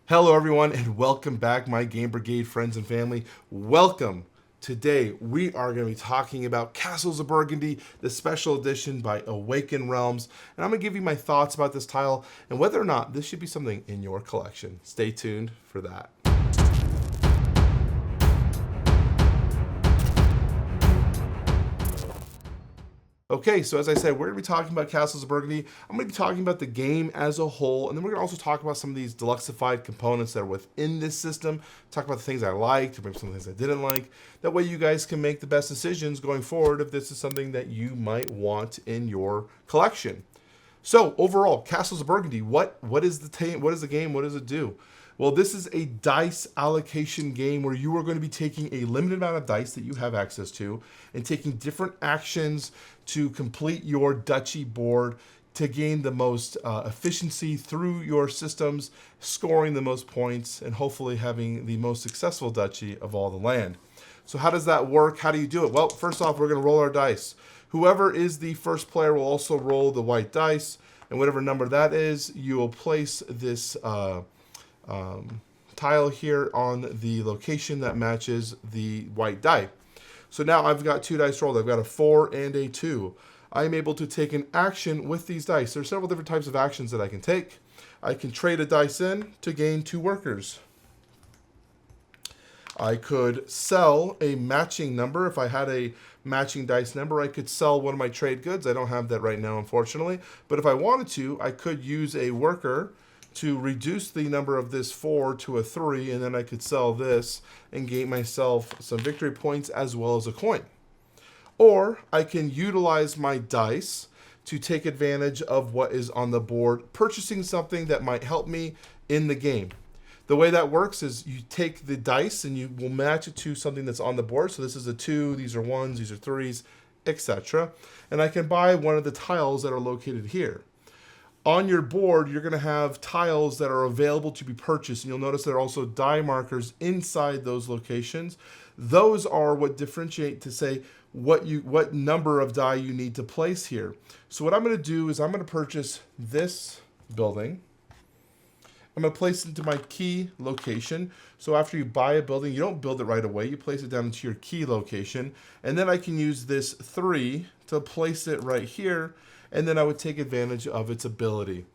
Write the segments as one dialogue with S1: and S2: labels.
S1: Hello everyone and welcome back, my Game Brigade friends and family. Welcome. Today we are going to be talking about Castles of Burgundy, the special edition by Awaken Realms, and I'm going to give you my thoughts about this tile and whether or not this should be something in your collection. Stay tuned for that. Okay, so as I said, we're going to be talking about Castles of Burgundy. I'm going to be talking about the game as a whole, and then we're going to also talk about some of these Deluxified components that are within this system, talk about the things I liked, maybe some things I didn't like. That way you guys can make the best decisions going forward if this is something that you might want in your collection. So overall, Castles of Burgundy, what is the game? What does it do? Well, this is a dice allocation game where you are going to be taking a limited amount of dice that you have access to and taking different actions to complete your duchy board to gain the most efficiency through your systems, scoring the most points, and hopefully having the most successful duchy of all the land. So how does that work? How do you do it? Well, first off, we're going to roll our dice. Whoever is the first player will also roll the white dice, and whatever number that is, you will place this tile here on the location that matches the white die. So now I've got two dice rolled. I've got a 4 and a 2. I'm able to take an action with these dice. There's several different types of actions that I can take. I can trade a dice in to gain 2 workers. I could sell a matching number. If I had a matching dice number, I could sell one of my trade goods. I don't have that right now, unfortunately. But if I wanted to, I could use a worker to reduce the number of this 4 to a 3, and then I could sell this and gain myself some victory points as well as a coin. Or I can utilize my dice to take advantage of what is on the board, purchasing something that might help me in the game. The way that works is you take the dice and you will match it to something that's on the board. So this is a 2, these are 1s, these are 3s, etc. And I can buy one of the tiles that are located here. On your board, you're going to have tiles that are available to be purchased, and you'll notice there are also die markers inside those locations. Those are what differentiate to say what number of die you need to place here. So what I'm going to do is I'm going to purchase this building. I'm going to place it into my key location. So after you buy a building, you don't build it right away. You place it down into your key location, and then I can use this 3 to place it right here, and then I would take advantage of its ability.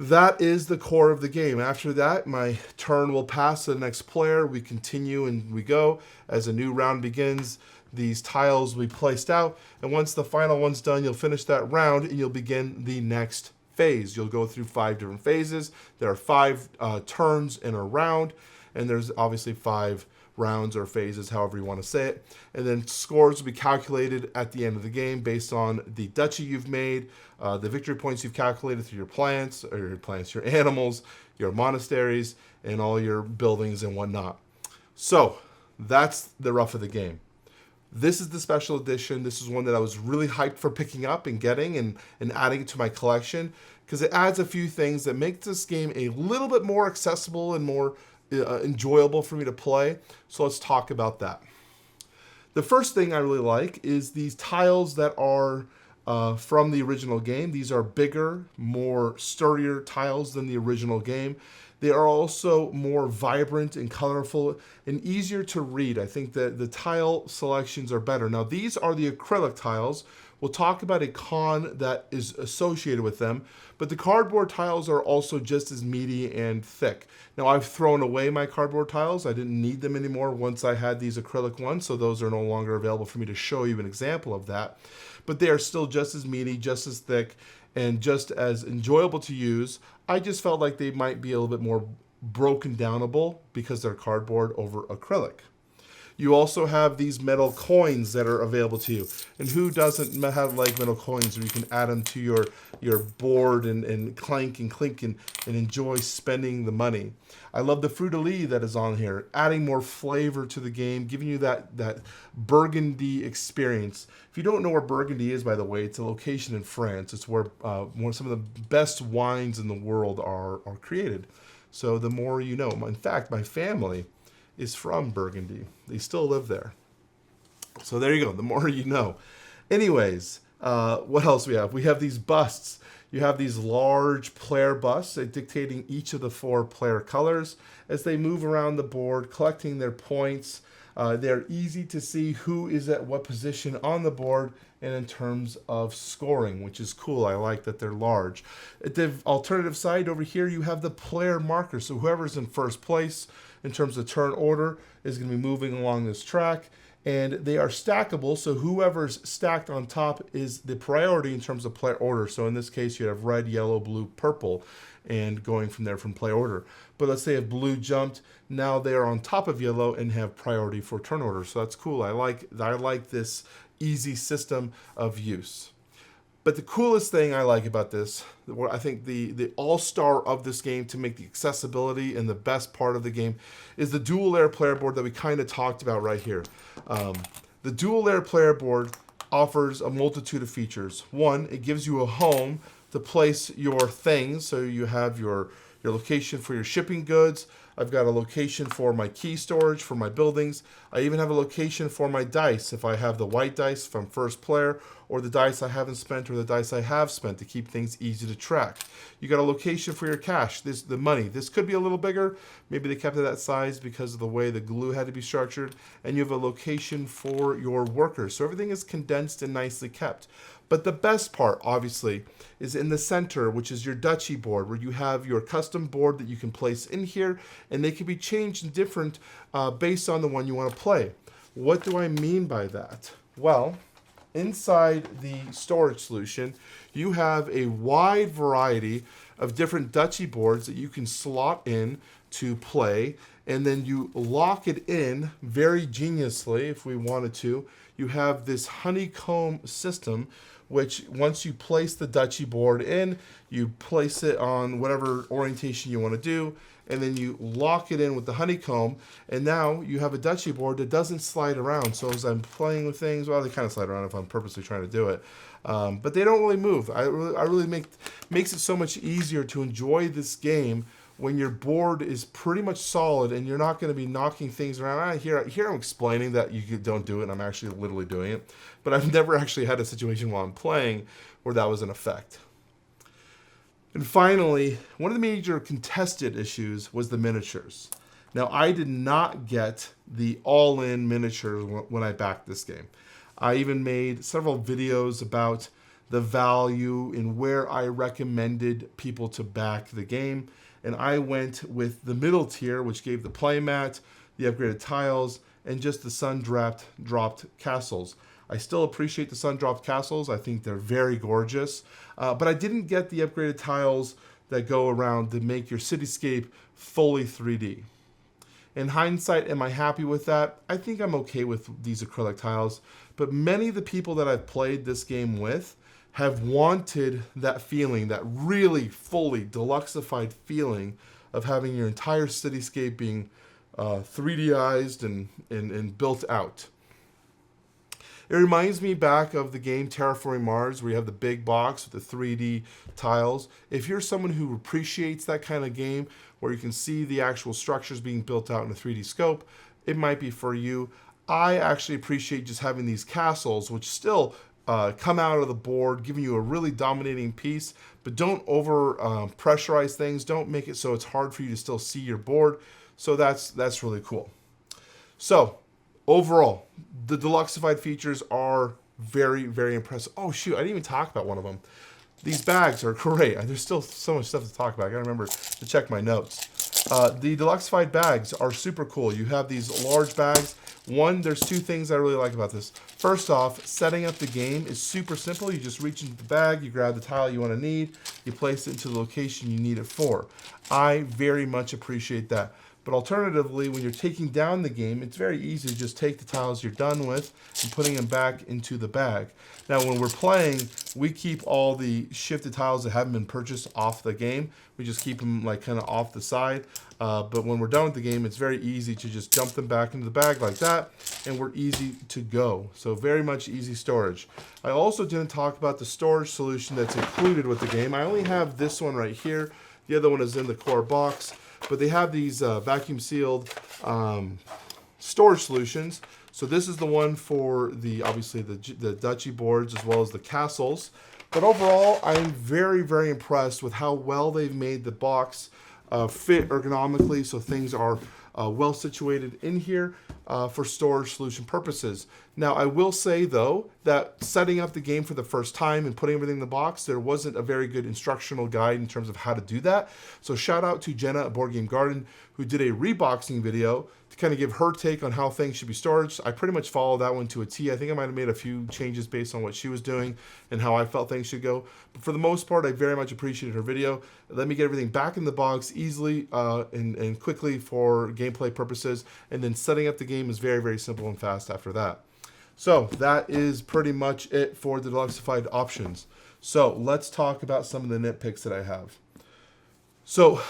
S1: That is the core of the game. After that, my turn will pass to the next player. We continue and we go. As a new round begins, these tiles will be placed out, and once the final one's done, you'll finish that round and you'll begin the next phase. You'll go through 5 different phases. There are 5 turns in a round, and there's obviously 5 rounds or phases, however you want to say it. And then scores will be calculated at the end of the game based on the duchy you've made, the victory points you've calculated through your animals, your monasteries, and all your buildings and whatnot. So that's the rough of the game. This is the special edition. This is one that I was really hyped for picking up and getting and adding to my collection because it adds a few things that make this game a little bit more accessible and more enjoyable for me to play. So let's talk about that. The first thing I really like is these tiles that are from the original game. These are bigger, more sturdier tiles than the original game. They are also more vibrant and colorful and easier to read. I think that the tile selections are better. Now, these are the acrylic tiles. We'll talk about a con that is associated with them, but the cardboard tiles are also just as meaty and thick. Now, I've thrown away my cardboard tiles. I didn't need them anymore once I had these acrylic ones, so those are no longer available for me to show you an example of that. But they are still just as meaty, just as thick, and just as enjoyable to use. I just felt like they might be a little bit more broken downable because they're cardboard over acrylic. You also have these metal coins that are available to you. And who doesn't like metal coins where you can add them to your board and clank and clink and enjoy spending the money. I love the fruit-de-lis that is on here, adding more flavor to the game, giving you that Burgundy experience. If you don't know where Burgundy is, by the way, it's a location in France. It's where some of the best wines in the world are created. So the more you know. In fact, my family is from Burgundy. They still live there. So there you go. The more you know. Anyways, what else we have? We have these busts. You have these large player busts dictating each of the 4 player colors as they move around the board, collecting their points. They're easy to see who is at what position on the board and in terms of scoring, which is cool. I like that they're large. At the alternative side over here, you have the player marker. So whoever's in first place in terms of turn order is going to be moving along this track. And they are stackable, so whoever's stacked on top is the priority in terms of player order. So in this case, you have red, yellow, blue, purple, and going from there from play order. But let's say if blue jumped, now they are on top of yellow and have priority for turn order. So that's cool. I like this easy system of use. But the coolest thing I like about this, I think the all-star of this game to make the accessibility and the best part of the game is the dual layer player board that we kind of talked about right here. The dual layer player board offers a multitude of features. One, it gives you a home to place your things. So you have your location for your shipping goods. I've got a location for my key storage for my buildings. I even have a location for my dice if I have the white dice from first player, or the dice I haven't spent, or the dice I have spent, to keep things easy to track. You got a location for your cash, the money. This could be a little bigger. Maybe they kept it that size because of the way the glue had to be structured. And you have a location for your workers. So everything is condensed and nicely kept. But the best part, obviously, is in the center, which is your duchy board, where you have your custom board that you can place in here, and they can be changed and different based on the one you want to play. What do I mean by that? Well, inside the storage solution, you have a wide variety of different duchy boards that you can slot in to play, and then you lock it in very geniusly if we wanted to. You have this honeycomb system, which once you place the duchy board in, you place it on whatever orientation you want to do, and then you lock it in with the honeycomb, and now you have a duchy board that doesn't slide around. So as I'm playing with things, well, they kind of slide around if I'm purposely trying to do it, but they don't really move. I really makes it so much easier to enjoy this game when your board is pretty much solid and you're not going to be knocking things around. Here I'm explaining that you don't do it, and I'm actually literally doing it. But I've never actually had a situation while I'm playing where that was an effect. And finally, one of the major contested issues was the miniatures. Now, I did not get the all-in miniatures when I backed this game. I even made several videos about the value and where I recommended people to back the game. And I went with the middle tier, which gave the playmat, the upgraded tiles, and just the sun-dropped castles. I still appreciate the sun-dropped castles. I think they're very gorgeous. But I didn't get the upgraded tiles that go around to make your cityscape fully 3D. In hindsight, am I happy with that? I think I'm okay with these acrylic tiles. But many of the people that I've played this game with have wanted that feeling, that really fully Deluxified feeling of having your entire cityscape being 3Dized and built out. It reminds me back of the game Terraforming Mars, where you have the big box with the 3D tiles. If you're someone who appreciates that kind of game, where you can see the actual structures being built out in a 3D scope, it might be for you. I actually appreciate just having these castles, which still come out of the board, giving you a really dominating piece, but don't over pressurize things. Don't make it so it's hard for you to still see your board. So that's really cool. So overall, the Deluxified features are very, very impressive. Oh shoot, I didn't even talk about one of them. These bags are great. There's still so much stuff to talk about. I gotta remember to check my notes. The Deluxified bags are super cool. You have these large bags. There's two things I really like about this. First off, setting up the game is super simple. You just reach into the bag, you grab the tile you want to need, you place it into the location you need it for. I very much appreciate that. But alternatively, when you're taking down the game, it's very easy to just take the tiles you're done with and putting them back into the bag. Now, when we're playing, we keep all the shifted tiles that haven't been purchased off the game. We just keep them like kind of off the side. But when we're done with the game, it's very easy to just dump them back into the bag like that, and we're easy to go. So very much easy storage. I also didn't talk about the storage solution that's included with the game. I only have this one right here. The other one is in the core box. But they have these vacuum sealed storage solutions. So this is the one for obviously the duchy boards as well as the castles. But overall, I'm very, very impressed with how well they've made the box fit ergonomically, so things are well situated in here for storage solution purposes. Now, I will say, though, that setting up the game for the first time and putting everything in the box, there wasn't a very good instructional guide in terms of how to do that. So shout out to Jenna at Board Game Garden, who did a reboxing video to kind of give her take on how things should be stored. I pretty much followed that one to a T. I think I might have made a few changes based on what she was doing and how I felt things should go. But for the most part, I very much appreciated her video. Let me get everything back in the box easily and quickly for gameplay purposes. And then setting up the game is very, very simple and fast after that. So that is pretty much it for the Deluxified options. So let's talk about some of the nitpicks that I have. So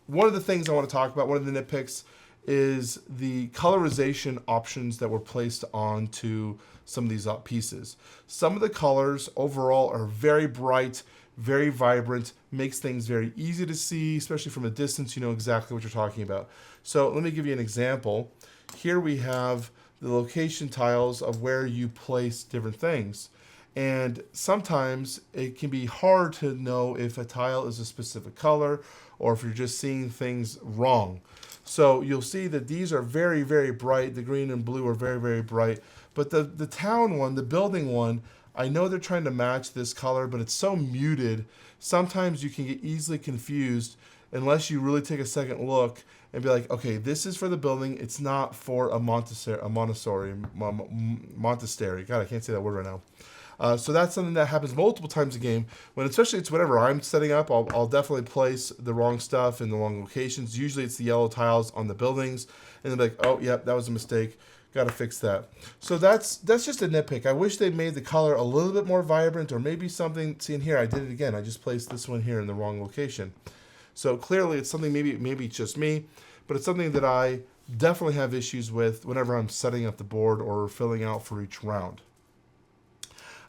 S1: one of the things I want to talk about, one of the nitpicks, is the colorization options that were placed onto some of these pieces. Some of the colors overall are very bright, very vibrant, makes things very easy to see, especially from a distance, you know exactly what you're talking about. So let me give you an example. Here we have the location tiles of where you place different things. And sometimes it can be hard to know if a tile is a specific color or if you're just seeing things wrong. So you'll see that these are very, very bright. The green and blue are very, very bright. But the town one, the building one, I know they're trying to match this color, but it's so muted. Sometimes you can get easily confused unless you really take a second look and be like, okay, this is for the building. It's not for a Montessori. God, I can't say that word right now. So that's something that happens multiple times a game. When especially it's whatever I'm setting up, I'll definitely place the wrong stuff in the wrong locations. Usually it's the yellow tiles on the buildings, and they're like, oh, yep, that was a mistake. Got to fix that. So that's just a nitpick. I wish they made the color a little bit more vibrant, or maybe something. See, in here, I did it again. I just placed this one here in the wrong location. So clearly it's something, maybe it's just me, but it's something that I definitely have issues with whenever I'm setting up the board or filling out for each round.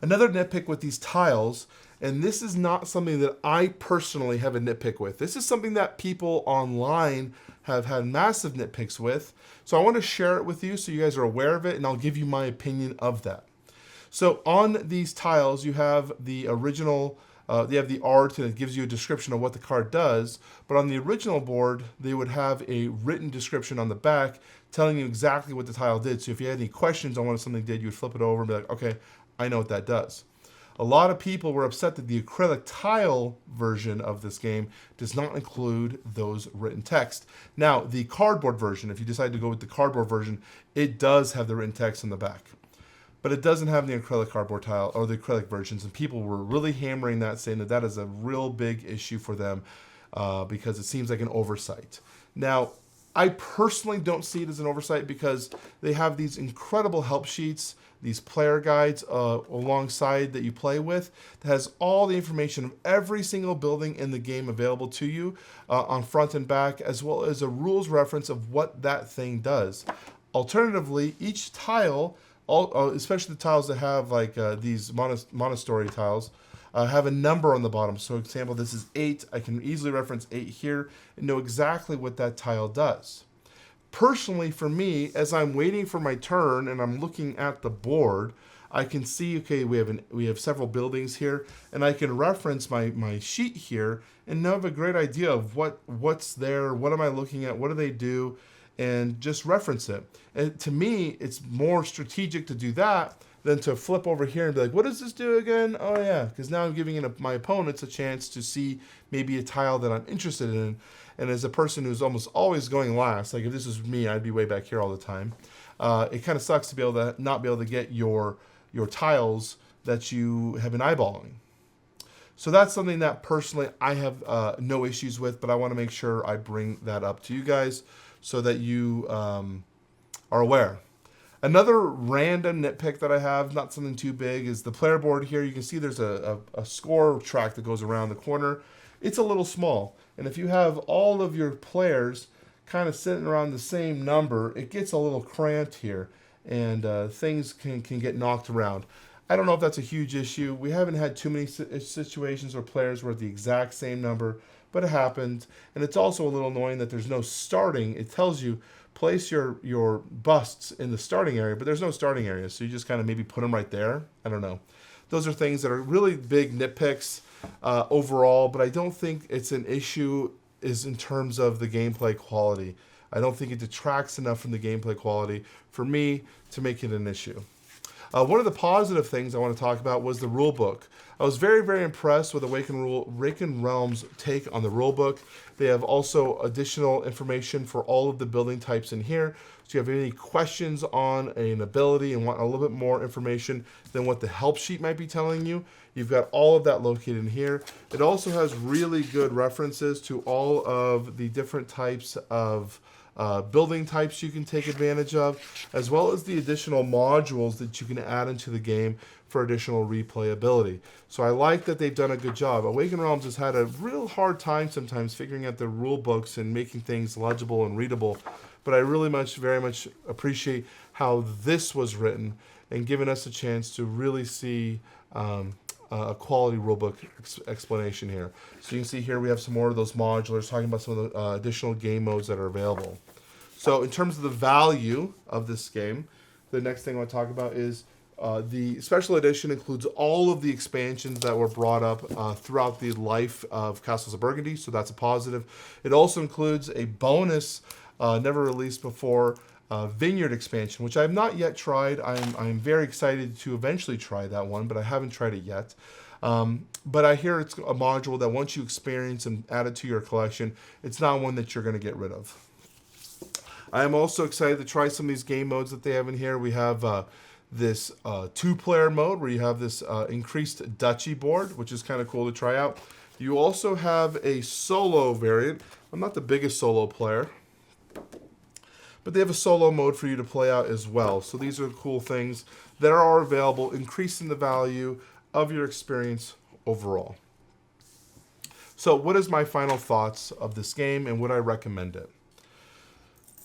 S1: Another nitpick with these tiles, and this is not something that I personally have a nitpick with. This is something that people online have had massive nitpicks with. So I want to share it with you so you guys are aware of it, and I'll give you my opinion of that. So on these tiles, you have the original, you have the art, and it gives you a description of what the card does. But on the original board, they would have a written description on the back telling you exactly what the tile did. So if you had any questions on what something did, you would flip it over and be like, okay, I know what that does. A lot of people were upset that the acrylic tile version of this game does not include those written text. Now, the cardboard version, if you decide to go with the cardboard version, it does have the written text on the back. But it doesn't have the acrylic cardboard tile or the acrylic versions, and people were really hammering that, saying that that is a real big issue for them because it seems like an oversight. Now, I personally don't see it as an oversight because they have these incredible help sheets, these player guides alongside that you play with that has all the information of every single building in the game available to you on front and back, as well as a rules reference of what that thing does. Alternatively, each tile, especially the tiles that have like these monastery tiles, have a number on the bottom. So for example, this is 8. I can easily reference 8 here and know exactly what that tile does. Personally, for me, as I'm waiting for my turn and I'm looking at the board, I can see, okay, we have several buildings here, and I can reference my sheet here and have a great idea of what's there, what am I looking at, what do they do, and just reference it. And to me, it's more strategic to do that than to flip over here and be like, what does this do again? Oh yeah, because now I'm giving my opponents a chance to see maybe a tile that I'm interested in. And as a person who's almost always going last, like if this was me, I'd be way back here all the time. It kind of sucks to be able to not be able to get your tiles that you have been eyeballing. So that's something that personally I have no issues with, but I want to make sure I bring that up to you guys so that you are aware. Another random nitpick that I have, not something too big, is the player board here. You can see there's a score track that goes around the corner. It's a little small. And if you have all of your players kind of sitting around the same number, it gets a little cramped here, and things can get knocked around. I don't know if that's a huge issue. We haven't had too many situations where players were at the exact same number, but it happened. And it's also a little annoying that there's no starting. It tells you place your busts in the starting area, but there's no starting area, so you just kind of maybe put them right there. I don't know. Those are things that are really big nitpicks overall, but I don't think it's an issue is in terms of the gameplay quality. I don't think it detracts enough from the gameplay quality for me to make it an issue. One of the positive things I want to talk about was the rulebook. I was very, very impressed with Awakened Realms' take on the rulebook. They have also additional information for all of the building types in here. So if you have any questions on an ability and want a little bit more information than what the help sheet might be telling you, you've got all of that located in here. It also has really good references to all of the different types of building types you can take advantage of, as well as the additional modules that you can add into the game for additional replayability. So I like that they've done a good job. Awakened Realms has had a real hard time sometimes figuring out the rule books and making things legible and readable, but I really very much appreciate how this was written and given us a chance to really see a quality rulebook explanation here. So you can see here we have some more of those modulars talking about some of the additional game modes that are available. So in terms of the value of this game, the next thing I want to talk about is the special edition includes all of the expansions that were brought up throughout the life of Castles of Burgundy, so that's a positive. It also includes a bonus, never released before, Vineyard expansion, which I have not yet tried. I'm very excited to eventually try that one, but I haven't tried it yet. But I hear it's a module that once you experience and add it to your collection, it's not one that you're going to get rid of. I am also excited to try some of these game modes that they have in here. We have this two-player mode where you have this increased duchy board, which is kind of cool to try out. You also have a solo variant. I'm not the biggest solo player, but they have a solo mode for you to play out as well. So these are cool things that are available, increasing the value of your experience overall. So what is my final thoughts of this game and would I recommend it?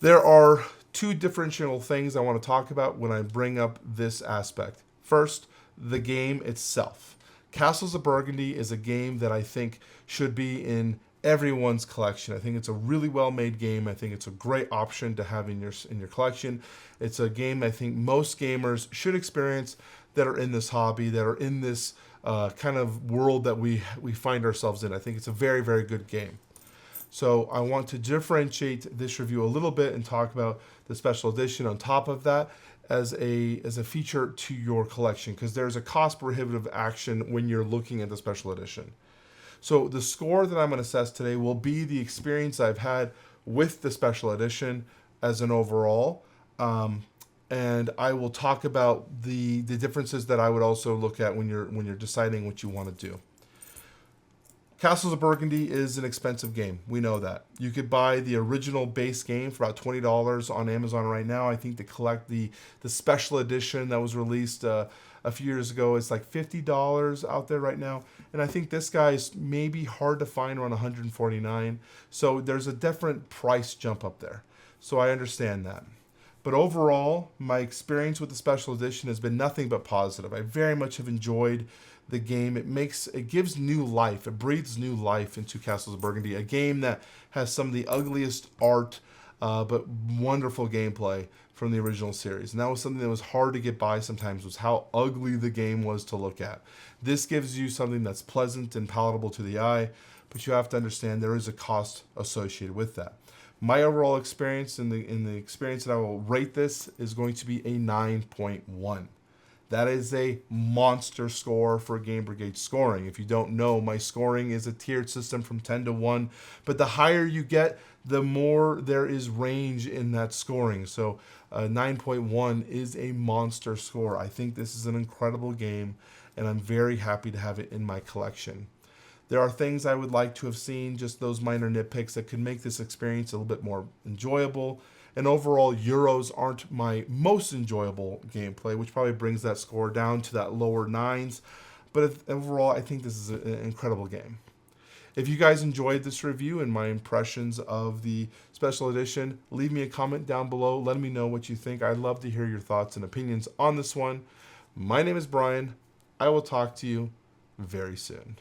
S1: There are two differential things I want to talk about when I bring up this aspect. First, the game itself. Castles of Burgundy is a game that I think should be in everyone's collection. I think it's a really well-made game. I think it's a great option to have in your collection. It's a game I think most gamers should experience that are in this hobby, that are in this kind of world that we find ourselves in. I think it's a very, very good game. So I want to differentiate this review a little bit and talk about the special edition on top of that as a feature to your collection, because there's a cost prohibitive action when you're looking at the special edition. So the score that I'm going to assess today will be the experience I've had with the special edition as an overall. And I will talk about the differences that I would also look at when you're deciding what you want to do. Castles of Burgundy is an expensive game. We know that. You could buy the original base game for about $20 on Amazon right now. I think to collect the special edition that was released a few years ago, it's like $50 out there right now. And I think this guy is maybe hard to find around $149. So there's a different price jump up there. So I understand that. But overall, my experience with the special edition has been nothing but positive. I very much have enjoyed the game. It gives new life. It breathes new life into Castles of Burgundy, a game that has some of the ugliest art, but wonderful gameplay from the original series. And that was something that was hard to get by sometimes, was how ugly the game was to look at. This gives you something that's pleasant and palatable to the eye, but you have to understand there is a cost associated with that. My overall experience in the experience that I will rate this is going to be a 9.1. That is a monster score for Game Brigade scoring. If you don't know, my scoring is a tiered system from 10 to 1, but the higher you get, the more there is range in that scoring. So 9.1 is a monster score. I think this is an incredible game, and I'm very happy to have it in my collection. There are things I would like to have seen, just those minor nitpicks that could make this experience a little bit more enjoyable. And overall, Euros aren't my most enjoyable gameplay, which probably brings that score down to that lower 9s. But overall, I think this is an incredible game. If you guys enjoyed this review and my impressions of the special edition, leave me a comment down below. Let me know what you think. I'd love to hear your thoughts and opinions on this one. My name is Brian. I will talk to you very soon.